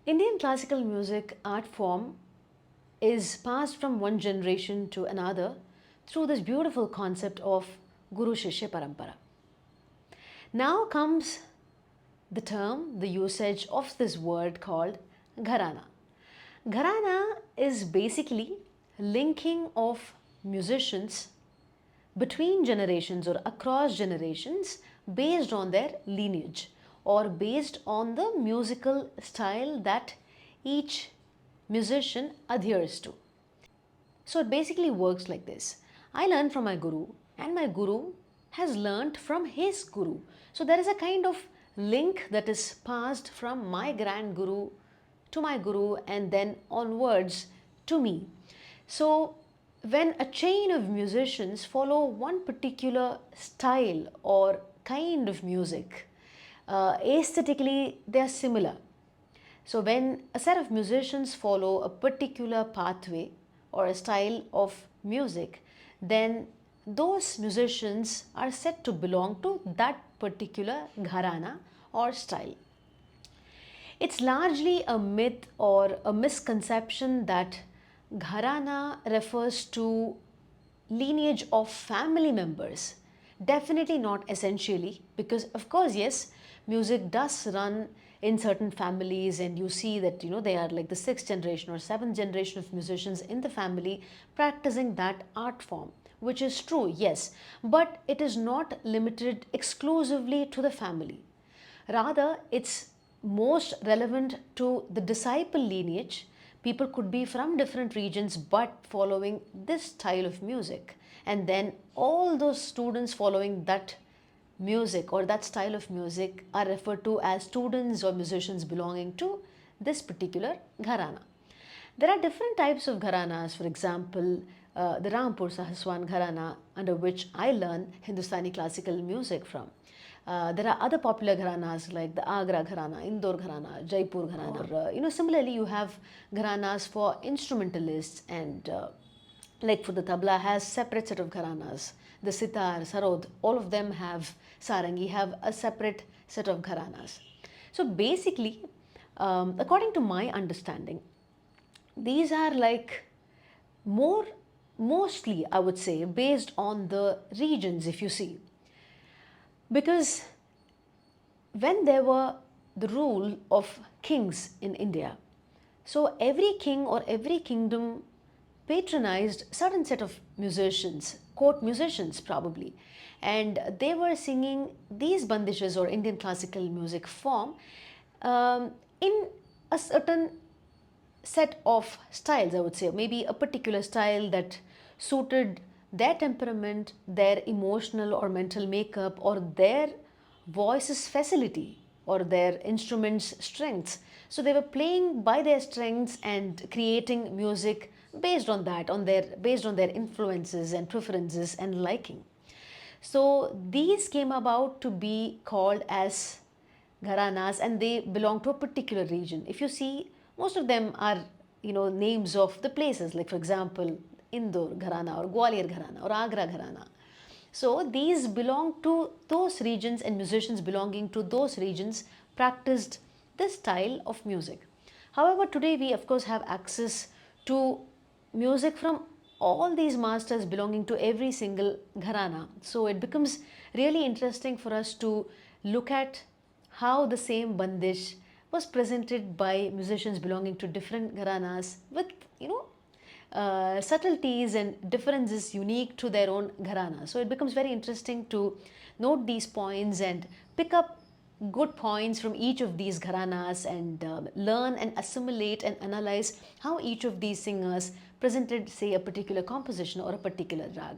Indian classical music art form is passed from one generation to another through this beautiful concept of Guru Shishya Parampara. Now comes the term, the usage of this word called Gharana. Gharana is basically linking of musicians between generations or across generations based on their lineage or based on the musical style that each musician adheres to. So it basically works like this. I learn from my guru and my guru has learnt from his guru. So there is a kind of link that is passed from my grand guru to my guru and then onwards to me. So when a chain of musicians follow one particular style or kind of music, aesthetically they are similar. So when a set of musicians follow a particular pathway or a style of music, then those musicians are said to belong to that particular gharana or style. It's largely a myth or a misconception that Gharana refers to lineage of family members. Definitely not essentially, because of course, yes, music does run in certain families and you see that they are like the 6th generation or 7th generation of musicians in the family practicing that art form, which is true, yes, but it is not limited exclusively to the family. Rather, it's most relevant to the disciple lineage. People could be from different regions but following this style of music, and then all those students following that music or that style of music are referred to as students or musicians belonging to this particular gharana. There are different types of gharanas. For example, the Rampur Sahaswan gharana, under which I learn Hindustani classical music from. There are other popular gharanas like the Agra Gharana, Indore Gharana, Jaipur Gharana. Or, similarly, you have gharanas for instrumentalists, and like for the tabla has separate set of gharanas. The sitar, sarod, all of them have sarangi, have a separate set of gharanas. So basically, according to my understanding, these are like mostly I would say based on the regions, if you see. Because when there were the rule of kings in India, so every king or every kingdom patronized certain set of musicians, court musicians probably, and they were singing these bandishes or Indian classical music form in a certain set of styles, I would say, maybe a particular style that suited their temperament, their emotional or mental makeup, or their voice's facility or their instruments' strengths. So they were playing by their strengths and creating music based on that, based on their influences and preferences and liking. So these came about to be called as Gharanas, and they belong to a particular region. If you see, most of them are names of the places, like for example Indore Gharana or Gwalior Gharana or Agra Gharana. So these belong to those regions, and musicians belonging to those regions practiced this style of music. However, today we of course have access to music from all these masters belonging to every single gharana. So it becomes really interesting for us to look at how the same bandish was presented by musicians belonging to different gharanas with subtleties and differences unique to their own gharana. So it becomes very interesting to note these points and pick up good points from each of these gharanas and learn and assimilate and analyze how each of these singers presented, say, a particular composition or a particular rag.